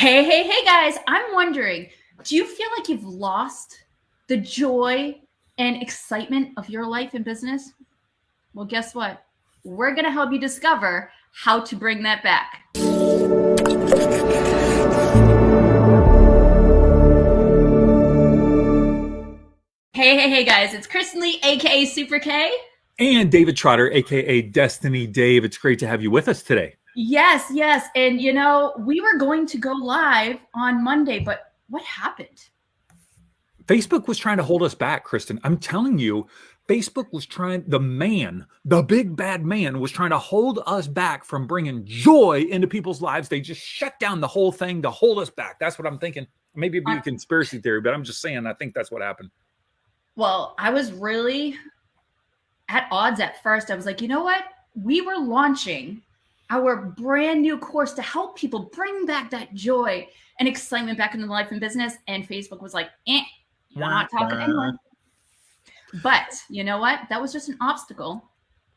Hey, guys, I'm wondering, do you feel like you've lost the joy and excitement of your life and business? Well, guess what? We're going to help you discover how to bring that back. Hey, guys, it's Kristen, Leigh, aka Super K. And David Trotter, aka Destiny Dave. It's great to have you with us today. Yes. And we were going to go live on Monday, but what happened? Facebook was trying to hold us back, Kristen. I'm telling you, Facebook was trying, the big bad man was trying to hold us back from bringing joy into people's lives. They just shut down the whole thing to hold us back. That's what I'm thinking. Maybe it'd be a conspiracy theory, but I'm just saying, I think that's what happened. Well, I was really at odds at first. I was like, you know what? We were launching our brand new course to help people bring back that joy and excitement back into life and business. And Facebook was like, we're not talking to anyone. But you know what? That was just an obstacle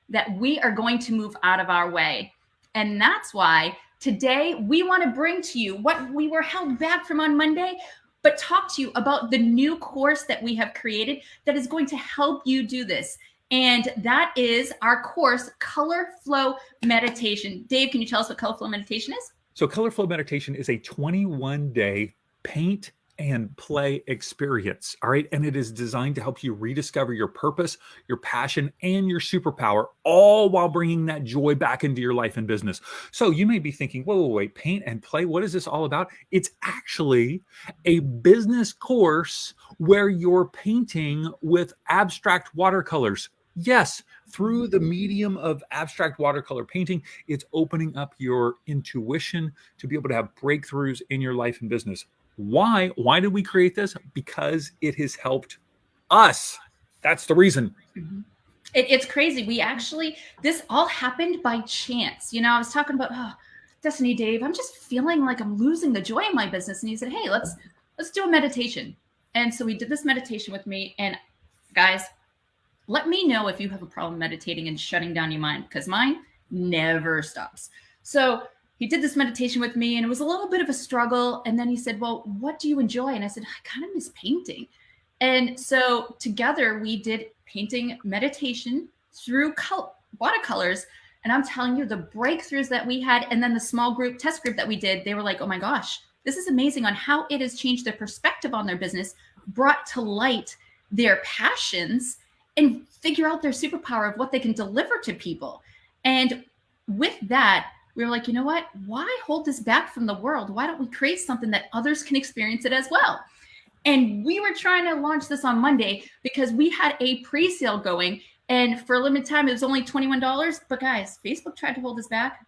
that we are going to move out of our way. And that's why today we want to bring to you what we were held back from on Monday, but talk to you about the new course that we have created that is going to help you do this. And that is our course, Color Flow Meditation. Dave, can you tell us what Color Flow Meditation is? So Color Flow Meditation is a 21-day paint and play experience. All right. And it is designed to help you rediscover your purpose, your passion, and your superpower, all while bringing that joy back into your life and business. So you may be thinking, wait, paint and play. What is this all about? It's actually a business course where you're painting with abstract watercolors. Yes, through the medium of abstract watercolor painting, it's opening up your intuition to be able to have breakthroughs in your life and business. Why? Why did we create this? Because it has helped us. That's the reason. Mm-hmm. It's crazy. This all happened by chance. I was talking about, Destiny Dave, I'm just feeling like I'm losing the joy in my business. And he said, hey, let's do a meditation. And so we did this meditation with me. And guys, let me know if you have a problem meditating and shutting down your mind, because mine never stops. So he did this meditation with me, and it was a little bit of a struggle. And then he said, well, what do you enjoy? And I said, I kind of miss painting. And so together we did painting meditation through watercolors. And I'm telling you, the breakthroughs that we had, and then the small group test group that we did, they were like, oh my gosh, this is amazing on how it has changed their perspective on their business, brought to light their passions, and figure out their superpower of what they can deliver to people. And with that, we were like, you know what? Why hold this back from the world? Why don't we create something that others can experience it as well? And we were trying to launch this on Monday because we had a pre-sale going. And for a limited time, it was only $21. But guys, Facebook tried to hold us back.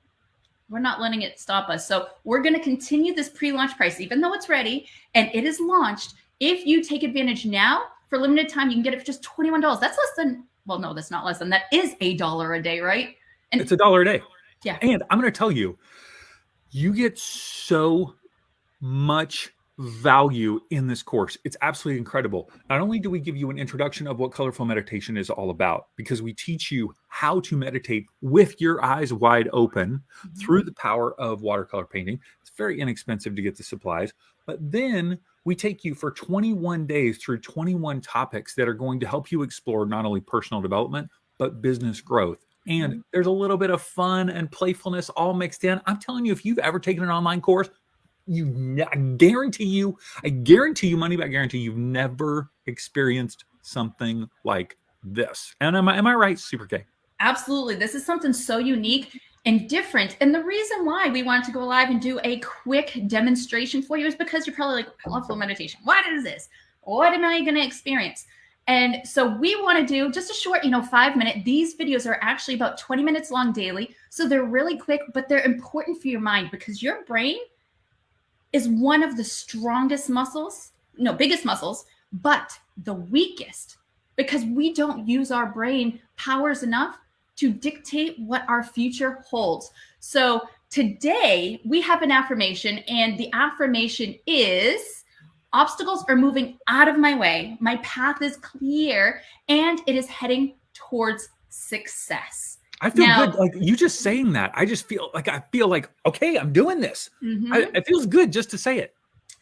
We're not letting it stop us. So we're going to continue this pre-launch price, even though it's ready and it is launched. If you take advantage now, for limited time, you can get it for just $21. That's less than, well, no, that's not less than, that is $1 a day, right? And it's $1 a day. Yeah. And I'm going to tell you, you get so much value in this course. It's absolutely incredible. Not only do we give you an introduction of what colorful meditation is all about, because we teach you how to meditate with your eyes wide open through the power of watercolor painting. It's very inexpensive to get the supplies, but then we take you for 21 days through 21 topics that are going to help you explore not only personal development, but business growth. And there's a little bit of fun and playfulness all mixed in. I'm telling you, if you've ever taken an online course, I guarantee you, money back guarantee, you've never experienced something like this. And am I right, Super K? Absolutely. This is something so unique and different. And the reason why we wanted to go live and do a quick demonstration for you is because you're probably like, I love flow meditation. What is this? What am I going to experience? And so we want to do just a short, 5-minute. These videos are actually about 20 minutes long daily. So they're really quick, but they're important for your mind, because your brain is one of the strongest muscles, biggest muscles, but the weakest, because we don't use our brain powers enough to dictate what our future holds. So today we have an affirmation, and the affirmation is, obstacles are moving out of my way. My path is clear, and it is heading towards success. I feel good. Now, Like you just saying that. I feel like, okay, I'm doing this. mhm, It feels good just to say it.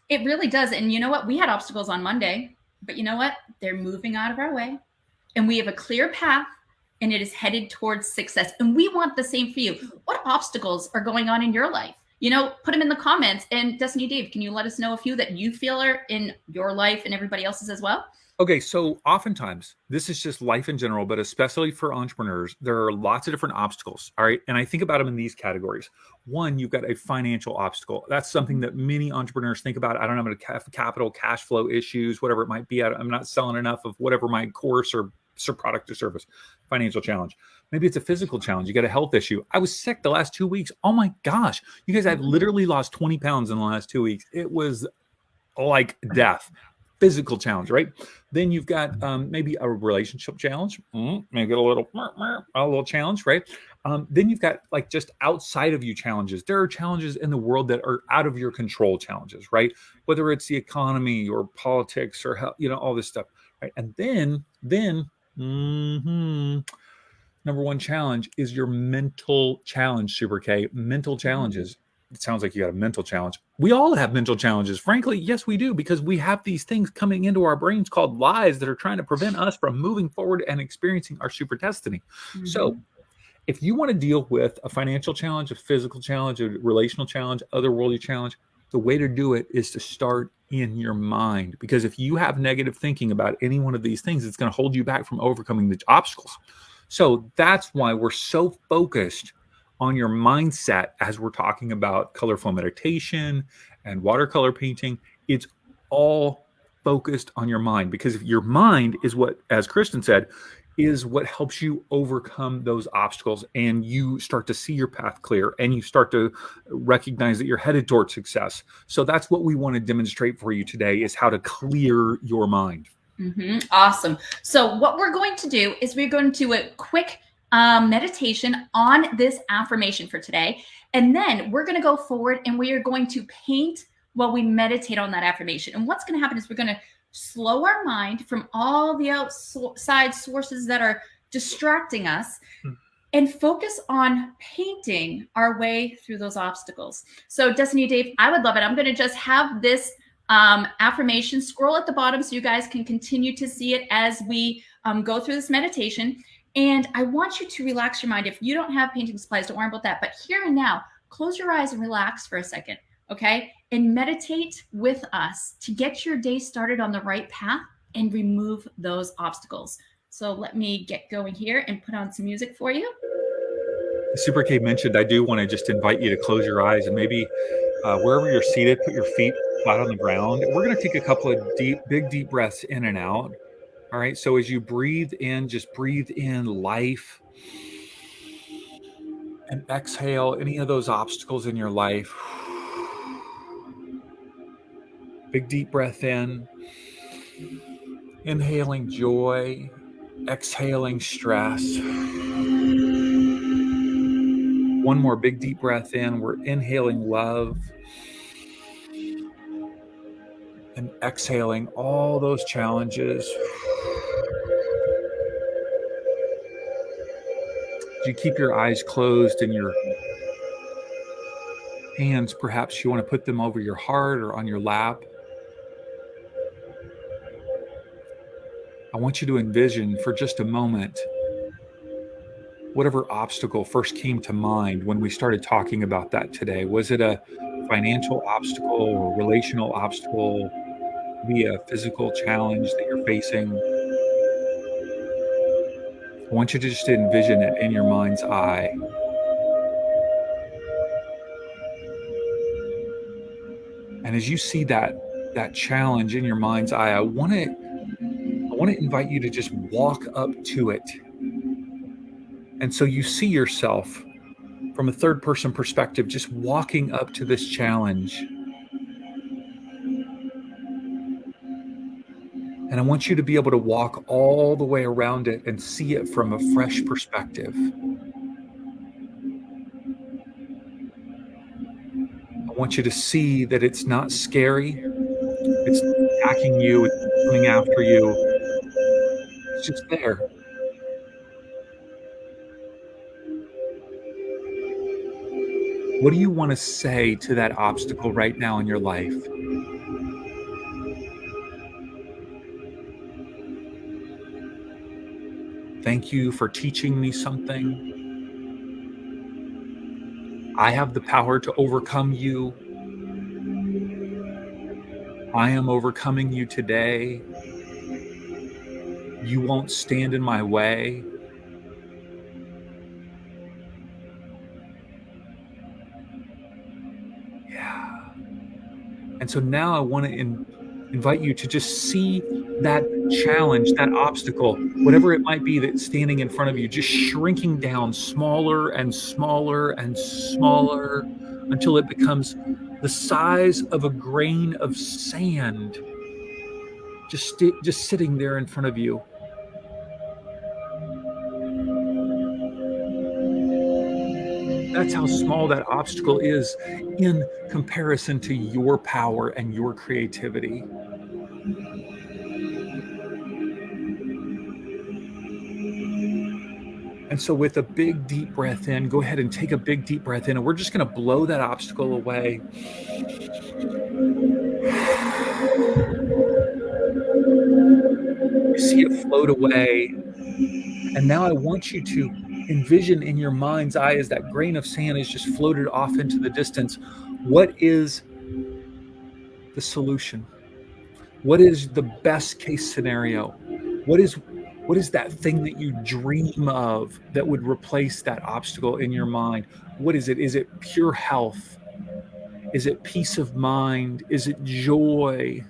it really does. And you know what? We had obstacles on Monday, but you know what? They're moving out of our way, and we have a clear path, and it is headed towards success. And we want the same for you. What obstacles are going on in your life? Put them in the comments. And Destiny Dave, can you let us know a few that you feel are in your life and everybody else's as well? Okay, so oftentimes this is just life in general, but especially for entrepreneurs, there are lots of different obstacles. All right. And I think about them in these categories. One, you've got a financial obstacle. That's something that many entrepreneurs think about. I don't have capital, cash flow issues, whatever it might be. I'm not selling enough of whatever my course or product or service. Financial challenge. Maybe it's a physical challenge. You got a health issue. I was sick the last 2 weeks. Oh my gosh. You guys, I've literally lost 20 pounds in the last 2 weeks. It was like death. Physical challenge, right? Then you've got maybe a relationship challenge, maybe a little challenge, right? Then you've got like just outside of you challenges. There are challenges in the world that are out of your control challenges, right? Whether it's the economy or politics or all this stuff, right? And then number one challenge is your mental challenge, Super K. Mental challenges. It sounds like you got a mental challenge. We all have mental challenges. Frankly, yes, we do, because we have these things coming into our brains called lies that are trying to prevent us from moving forward and experiencing our super destiny. Mm-hmm. So if you want to deal with a financial challenge, a physical challenge, a relational challenge, otherworldly challenge, the way to do it is to start in your mind. Because if you have negative thinking about any one of these things, it's going to hold you back from overcoming the obstacles. So that's why we're so focused on your mindset as we're talking about colorful meditation and watercolor painting. It's all focused on your mind, because if your mind is what, as Kristen said, is what helps you overcome those obstacles, and you start to see your path clear and you start to recognize that you're headed towards success. So that's what we want to demonstrate for you today, is how to clear your mind. Awesome. So what we're going to do is we're going to do a quick meditation on this affirmation for today. And then we're going to go forward and we are going to paint while we meditate on that affirmation. And what's going to happen is we're going to slow our mind from all the outside sources that are distracting us and focus on painting our way through those obstacles. So Destiny Dave, I would love it. I'm going to just have this affirmation scroll at the bottom so you guys can continue to see it as we go through this meditation. And I want you to relax your mind. If you don't have painting supplies, don't worry about that. But here and now, close your eyes and relax for a second, okay? And meditate with us to get your day started on the right path and remove those obstacles. So let me get going here and put on some music for you. Super K mentioned, I do want to just invite you to close your eyes and maybe wherever you're seated, put your feet flat on the ground. We're going to take a couple of big deep breaths in and out. All right. So as you breathe in, just breathe in life and exhale any of those obstacles in your life. Big deep breath in, inhaling joy, exhaling stress. One more big deep breath in. We're inhaling love and exhaling all those challenges. You keep your eyes closed and your hands, perhaps you want to put them over your heart or on your lap. I want you to envision for just a moment whatever obstacle first came to mind when we started talking about that today. Was it a financial obstacle or relational obstacle? Maybe a physical challenge that you're facing? I want you to just envision it in your mind's eye. And as you see that challenge in your mind's eye, I want to invite you to just walk up to it. And so you see yourself from a third person perspective, just walking up to this challenge. And I want you to be able to walk all the way around it and see it from a fresh perspective. I want you to see that it's not scary. It's attacking you. It's coming after you. It's just there. What do you want to say to that obstacle right now in your life? Thank you for teaching me something. I have the power to overcome you. I am overcoming you today. You won't stand in my way. Yeah. And so now I want to invite you to just see that challenge, that obstacle, whatever it might be that's standing in front of you, just shrinking down smaller and smaller and smaller until it becomes the size of a grain of sand, just sitting there in front of you. That's how small that obstacle is in comparison to your power and your creativity. And so, with a big deep breath in, go ahead and take a big deep breath in, and we're just going to blow that obstacle away. You see it float away. And now I want you to envision in your mind's eye as that grain of sand is just floated off into the distance. What is the solution? What is the best case scenario? What is that thing that you dream of that would replace that obstacle in your mind? What is it? Is it pure health? Is it peace of mind? Is it joy?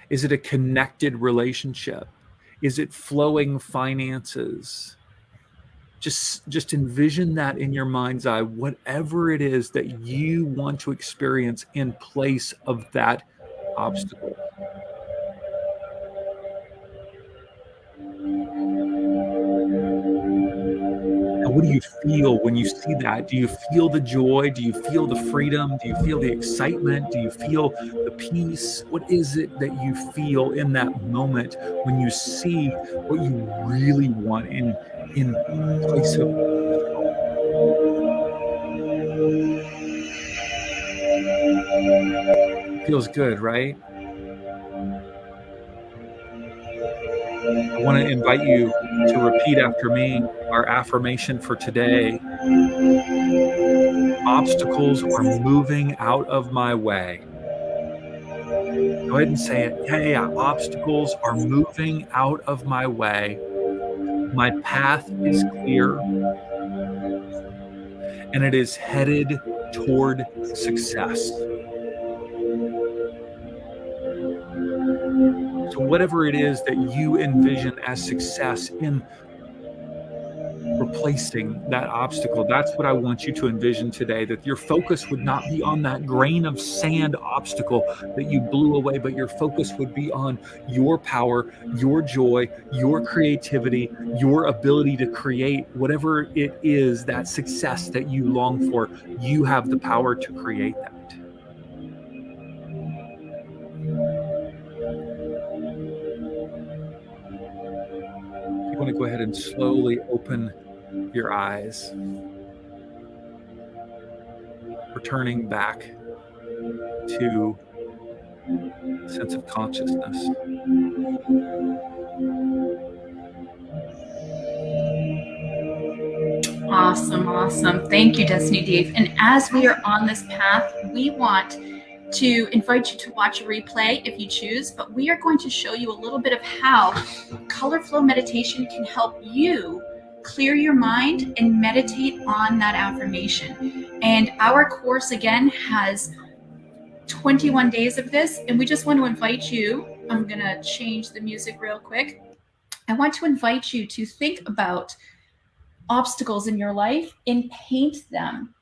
Is it a connected relationship? Is it flowing finances? Just envision that in your mind's eye, whatever it is that you want to experience in place of that obstacle. And what do you feel when you see that? Do you feel the joy? Do you feel the freedom? Do you feel the excitement? Do you feel the peace? What is it that you feel in that moment when you see what you really want in place of the obstacle? Feels good, right? I want to invite you to repeat after me our affirmation for today. Obstacles are moving out of my way. Go ahead and say it. Yeah. Obstacles are moving out of my way. My path is clear and it is headed toward success. So, whatever it is that you envision as success in replacing that obstacle, that's what I want you to envision today, that your focus would not be on that grain of sand obstacle that you blew away, but your focus would be on your power, your joy, your creativity, your ability to create whatever it is, that success that you long for. You have the power to create that. You want to go ahead and slowly open your eyes, returning back to a sense of consciousness. Awesome. Thank you, Destiny Dave. And as we are on this path, we want to invite you to watch a replay if you choose, but we are going to show you a little bit of how color flow meditation can help you clear your mind and meditate on that affirmation. And our course, again, has 21 days of this, and we just want to invite you. I'm going to change the music real quick. I want to invite you to think about obstacles in your life and paint them,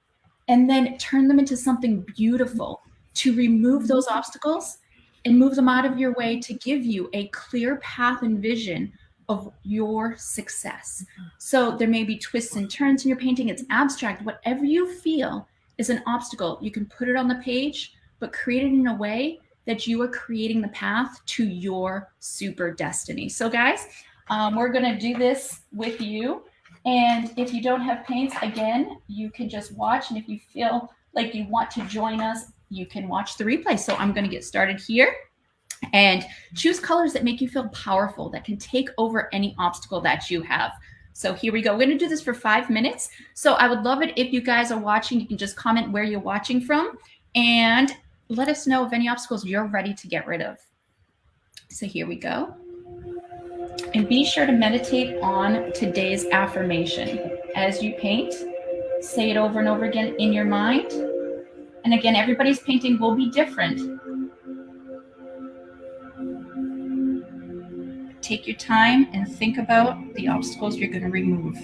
and then turn them into something beautiful, to remove those obstacles and move them out of your way to give you a clear path and vision of your success. So there may be twists and turns in your painting. It's abstract. Whatever you feel is an obstacle, you can put it on the page, but create it in a way that you are creating the path to your super destiny. So guys, we're going to do this with you. And if you don't have paints, again, you can just watch. And if you feel like you want to join us, you can watch the replay. So I'm going to get started here. And choose colors that make you feel powerful, that can take over any obstacle that you have. So here we go. We're going to do this for 5 minutes. So I would love it if you guys are watching. You can just comment where you're watching from and let us know of any obstacles you're ready to get rid of. So here we go. And be sure to meditate on today's affirmation. As you paint, say it over and over again in your mind. And again, everybody's painting will be different. Take your time and think about the obstacles you're going to remove.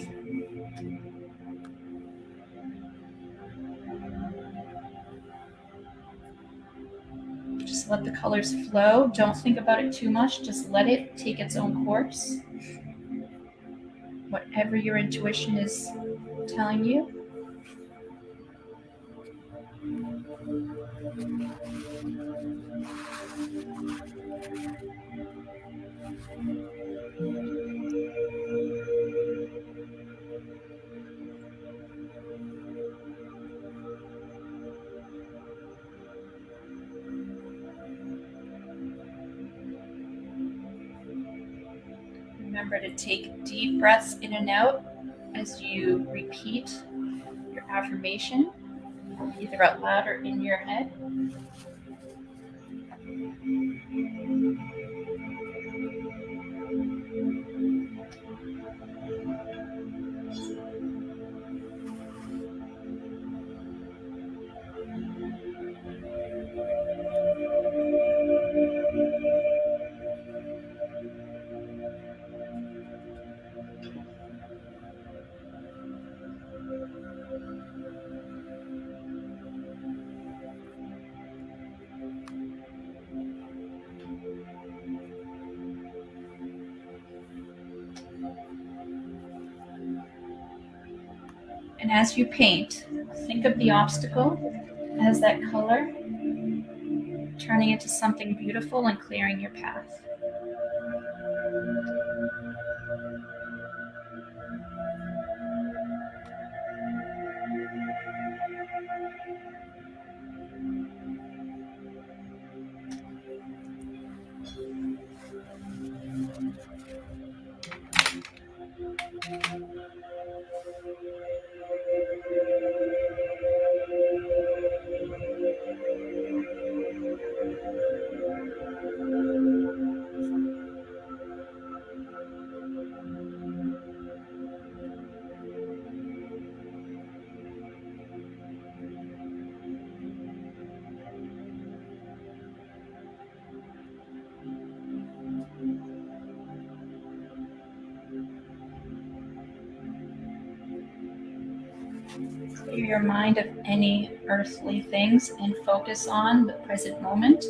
Just let the colors flow. Don't think about it too much. Just let it take its own course. Whatever your intuition is telling you. Remember to take deep breaths in and out as you repeat your affirmation, either out loud or in your head. And as you paint, think of the obstacle as that color, turning into something beautiful and clearing your path. Clear your mind of any earthly things and focus on the present moment.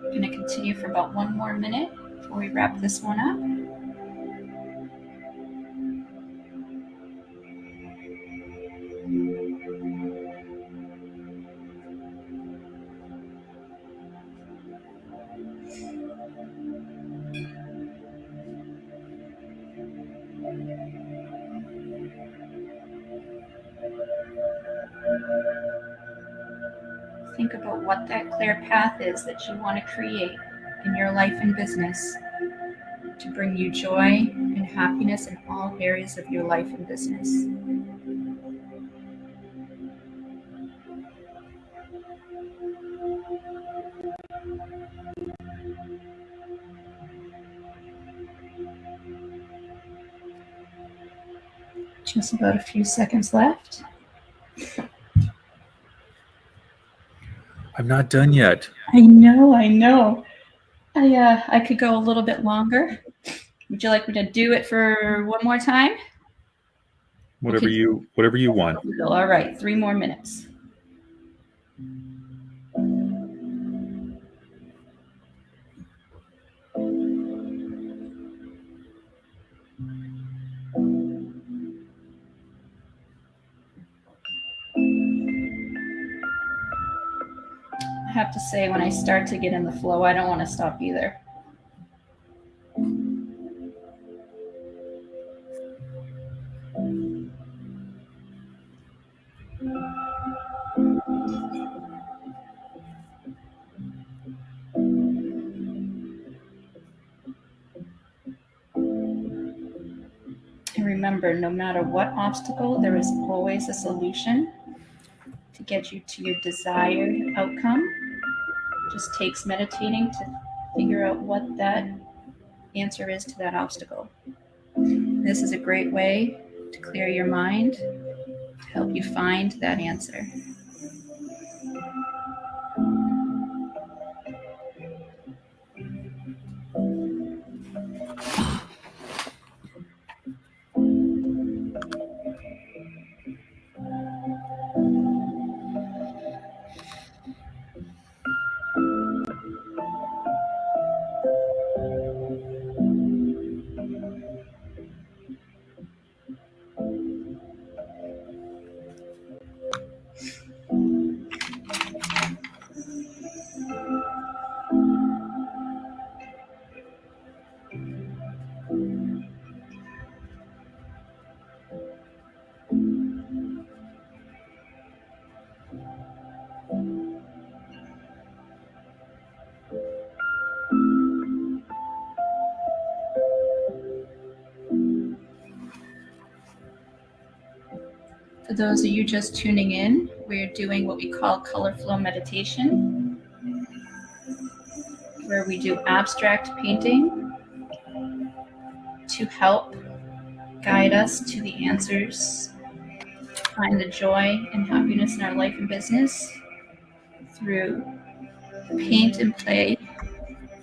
I'm going to continue for about 1 more minute before we wrap this one up. Think about what that clear path is that you want to create in your life and business to bring you joy and happiness in all areas of your life and business. Just about a few seconds left. I'm not done yet. I know. I could go a little bit longer. Would you like me to do it for one more time? Whatever you want. All right, 3 more minutes. I have to say, when I start to get in the flow, I don't want to stop either. And remember, no matter what obstacle, there is always a solution to get you to your desired outcome. It just takes meditating to figure out what that answer is to that obstacle. This is a great way to clear your mind, to help you find that answer. For those of you just tuning in, we're doing what we call color flow meditation, where we do abstract painting to help guide us to the answers, find the joy and happiness in our life and business through paint and play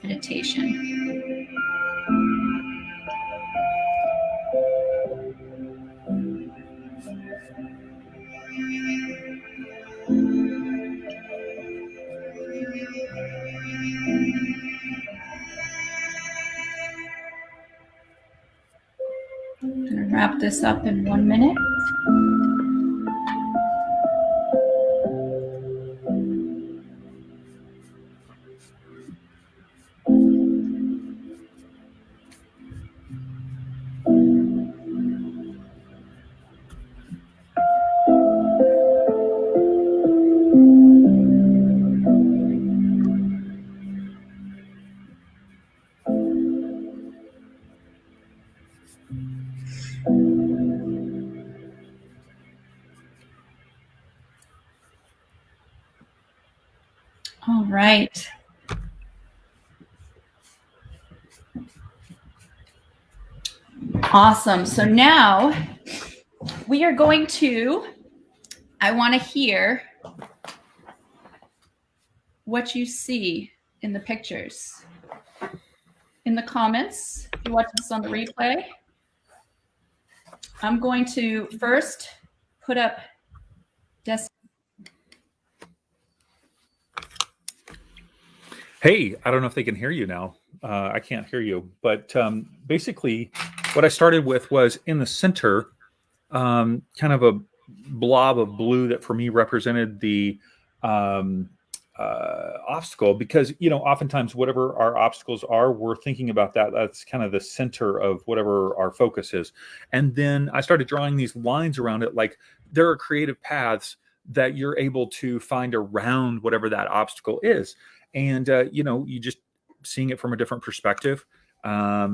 meditation. I'm going to wrap this up in 1 minute. All right. Awesome. So now we are going to, I want to hear what you see in the pictures. In the comments, if you watch this on the replay, I'm going to first put up Hey, I don't know if they can hear you now. I can't hear you. But basically, what I started with was in the center, kind of a blob of blue that for me represented the obstacle. Because, you know, oftentimes whatever our obstacles are, we're thinking about that. That's kind of the center of whatever our focus is. And then I started drawing these lines around it. Like there are creative paths that you're able to find around whatever that obstacle is. And, you know, you just seeing it from a different perspective. For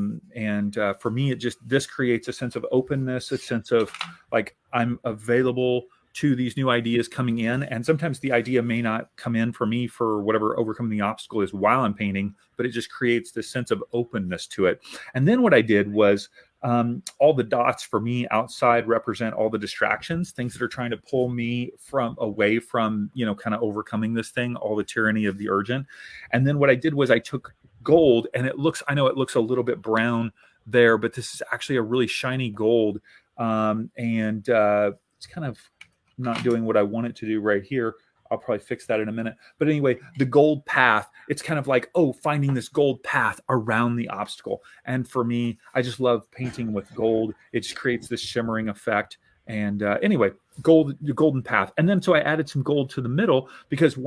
me, this creates a sense of openness, a sense of like, I'm available to these new ideas coming in. And sometimes the idea may not come in for me for whatever overcoming the obstacle is while I'm painting, but it just creates this sense of openness to it. And then what I did was All the dots for me outside represent all the distractions, things that are trying to pull me away from, kind of overcoming this thing, all the tyranny of the urgent. And then what I did was I took gold, and I know it looks a little bit brown there, but this is actually a really shiny gold. And it's kind of not doing what I want it to do right here. I'll probably fix that in a minute. But anyway, the gold path, it's kind of like, finding this gold path around the obstacle. And for me, I just love painting with gold. It just creates this shimmering effect. And anyway, the golden path. And then so I added some gold to the middle, because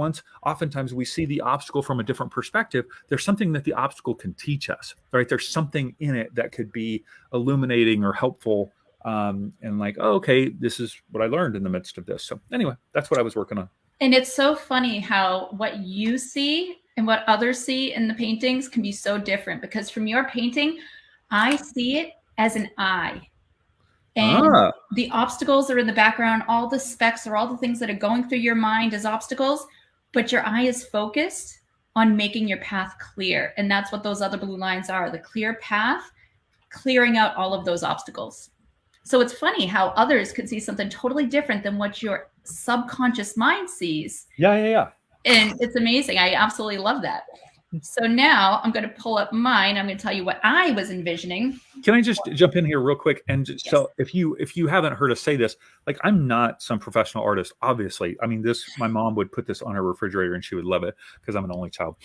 oftentimes we see the obstacle from a different perspective. There's something that the obstacle can teach us, right? There's something in it that could be illuminating or helpful. And like, okay, this is what I learned in the midst of this. So anyway, that's what I was working on. And it's so funny how what you see and what others see in the paintings can be so different, because from your painting, I see it as an eye. And the obstacles are in the background. All the specks or all the things that are going through your mind as obstacles, but your eye is focused on making your path clear. And that's what those other blue lines are, the clear path, clearing out all of those obstacles. So it's funny how others could see something totally different than what your subconscious mind sees. Yeah. And it's amazing. I absolutely love that. So now I'm going to pull up mine. I'm going to tell you what I was envisioning. Can I just jump in here real quick? And just, so if you haven't heard us say this, like, I'm not some professional artist, obviously. I mean, my mom would put this on her refrigerator and she would love it, because I'm an only child.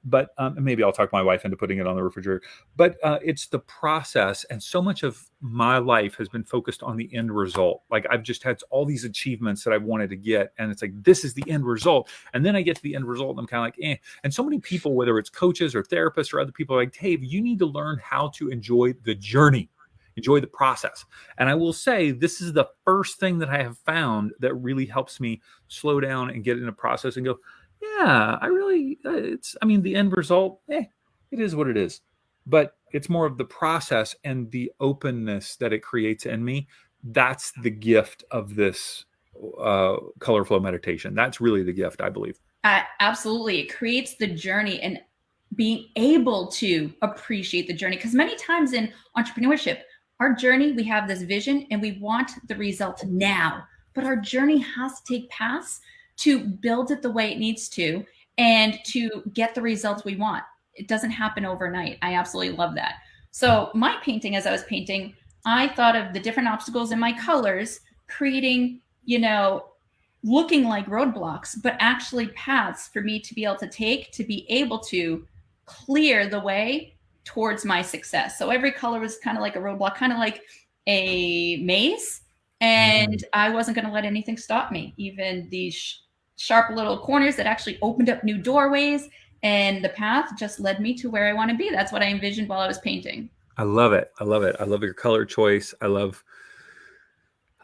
But maybe I'll talk my wife into putting it on the refrigerator. But it's the process. And so much of my life has been focused on the end result. Like, I've just had all these achievements that I wanted to get. And it's like, this is the end result. And then I get to the end result and I'm kind of like, eh. And so many people, whether it's coaches or therapists or other people, are like, Dave, you need to learn how to enjoy the journey, enjoy the process. And I will say, this is the first thing that I have found that really helps me slow down and get in a process and go, yeah, the end result, it is what it is. But it's more of the process and the openness that it creates in me. That's the gift of this color flow meditation. That's really the gift, I believe. Absolutely. It creates the journey and being able to appreciate the journey. Because many times in entrepreneurship, our journey, we have this vision and we want the result now, but our journey has to take paths to build it the way it needs to and to get the results we want. It doesn't happen overnight. I absolutely love that. So my painting, as I was painting, I thought of the different obstacles in my colors, creating, looking like roadblocks, but actually paths for me to be able to take, to be able to clear the way towards my success. So every color was kind of like a roadblock, kind of like a maze. And I wasn't going to let anything stop me, even these sharp little corners that actually opened up new doorways. And the path just led me to where I want to be. That's what I envisioned while I was painting. I love it. I love your color choice. I love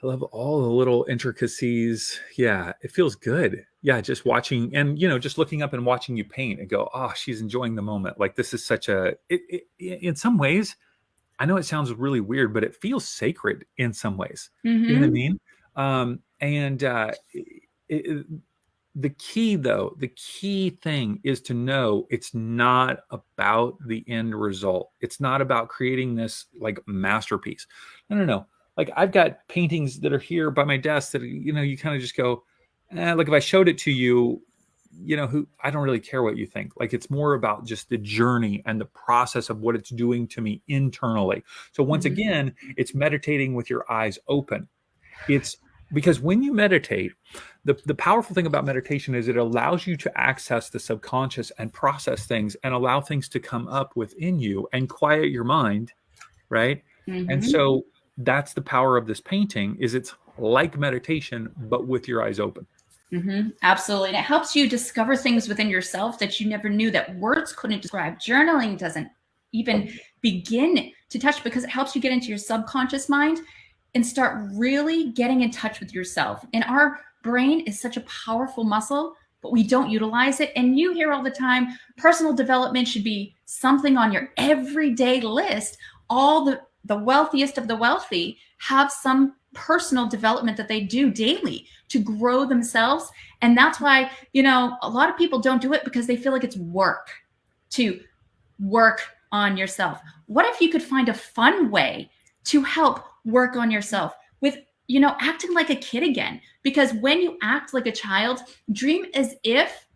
all the little intricacies. Yeah, it feels good. Yeah, just watching and, just looking up and watching you paint and go, oh, she's enjoying the moment. Like, this is such in some ways, I know it sounds really weird, but it feels sacred in some ways. Mm-hmm. You know what I mean? The key thing is to know it's not about the end result. It's not about creating this like masterpiece. No. Like, I've got paintings that are here by my desk that, you kind of just go, like, if I showed it to you, I don't really care what you think. Like, it's more about just the journey and the process of what it's doing to me internally. So once again, it's meditating with your eyes open. It's because when you meditate, the powerful thing about meditation is it allows you to access the subconscious and process things and allow things to come up within you and quiet your mind, right? And so that's the power of this painting, is it's like meditation, but with your eyes open. Absolutely. And it helps you discover things within yourself that you never knew that words couldn't describe. Journaling doesn't even begin to touch, because it helps you get into your subconscious mind and start really getting in touch with yourself. And our brain is such a powerful muscle, but we don't utilize it. And you hear all the time, personal development should be something on your everyday list. All the wealthiest of the wealthy have some personal development that they do daily to grow themselves. And that's why, a lot of people don't do it, because they feel like it's work to work on yourself. What if you could find a fun way to help work on yourself with, acting like a kid again. Because when you act like a child, dream as if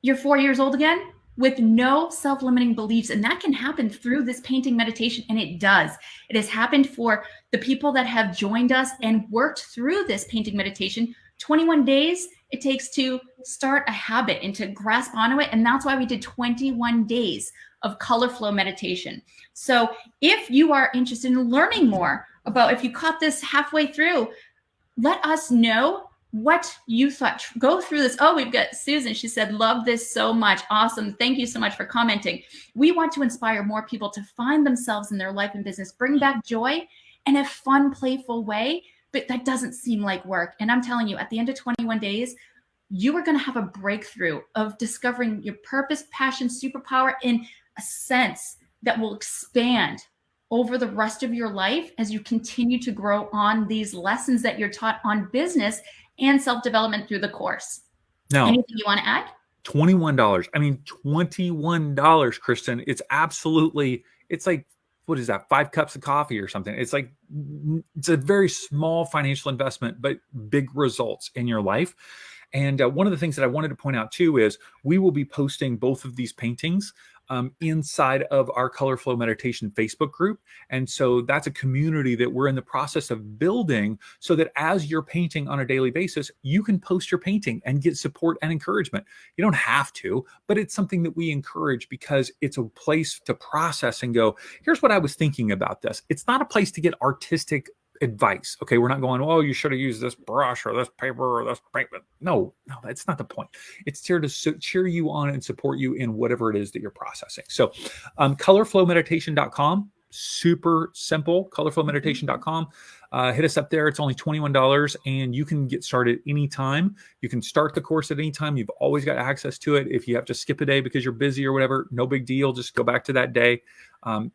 you're 4 years old again with no self-limiting beliefs. And that can happen through this painting meditation. And it does. It has happened for the people that have joined us and worked through this painting meditation. 21 days it takes to start a habit and to grasp onto it. And that's why we did 21 days of color flow meditation. So if you are interested in learning more about, if you caught this halfway through, let us know what you thought. Go through this. Oh, we've got Susan. She said, love this so much. Awesome. Thank you so much for commenting. We want to inspire more people to find themselves in their life and business, bring back joy in a fun, playful way. But that doesn't seem like work. And I'm telling you, at the end of 21 days, you are going to have a breakthrough of discovering your purpose, passion, superpower in a sense that will expand over the rest of your life as you continue to grow on these lessons that you're taught on business and self-development through the course. Now, anything you want to add? $21. I mean, $21, Kristen. It's absolutely, it's like, what is that? 5 cups of coffee or something. It's like, it's a very small financial investment, but big results in your life. And one of the things that I wanted to point out too is we will be posting both of these paintings inside of our Color Flow Meditation Facebook group. And so that's a community that we're in the process of building so that as you're painting on a daily basis, you can post your painting and get support and encouragement. You don't have to, but it's something that we encourage because it's a place to process and go, here's what I was thinking about this. It's not a place to get artistic advice. Okay, we're not going, oh, you should have used this brush or this paper or this paint. No, that's not the point. It's here to cheer you on and support you in whatever it is that you're processing. So colorflowmeditation.com, super simple, colorflowmeditation.com. Hit us up there. It's only $21 and you can get started anytime. You can start the course at any time. You've always got access to it. If you have to skip a day because you're busy or whatever, no big deal. Just go back to that day. And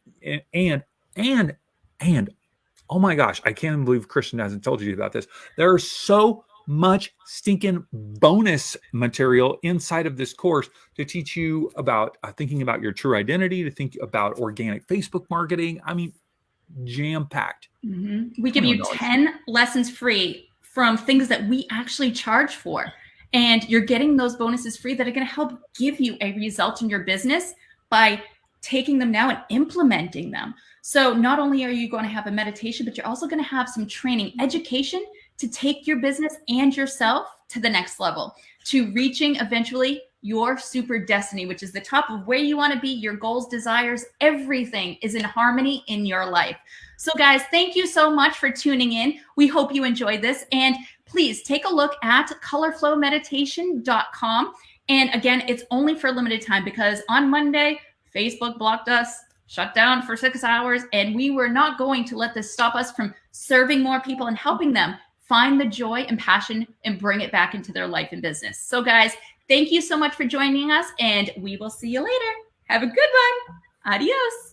oh my gosh, I can't even believe Kristen hasn't told you about this. There's so much stinking bonus material inside of this course to teach you about thinking about your true identity, to think about organic Facebook marketing. I mean, jam-packed. We give you 10 lessons free from things that we actually charge for. And you're getting those bonuses free that are going to help give you a result in your business by taking them now and implementing them. So not only are you going to have a meditation, but you're also going to have some training, education to take your business and yourself to the next level, to reaching eventually your super destiny, which is the top of where you want to be, your goals, desires, everything is in harmony in your life. So guys, thank you so much for tuning in. We hope you enjoyed this. And please take a look at colorflowmeditation.com. And again, it's only for a limited time because on Monday, Facebook blocked us, shut down for 6 hours, and we were not going to let this stop us from serving more people and helping them find the joy and passion and bring it back into their life and business. So guys, thank you so much for joining us, and we will see you later. Have a good one. Adios.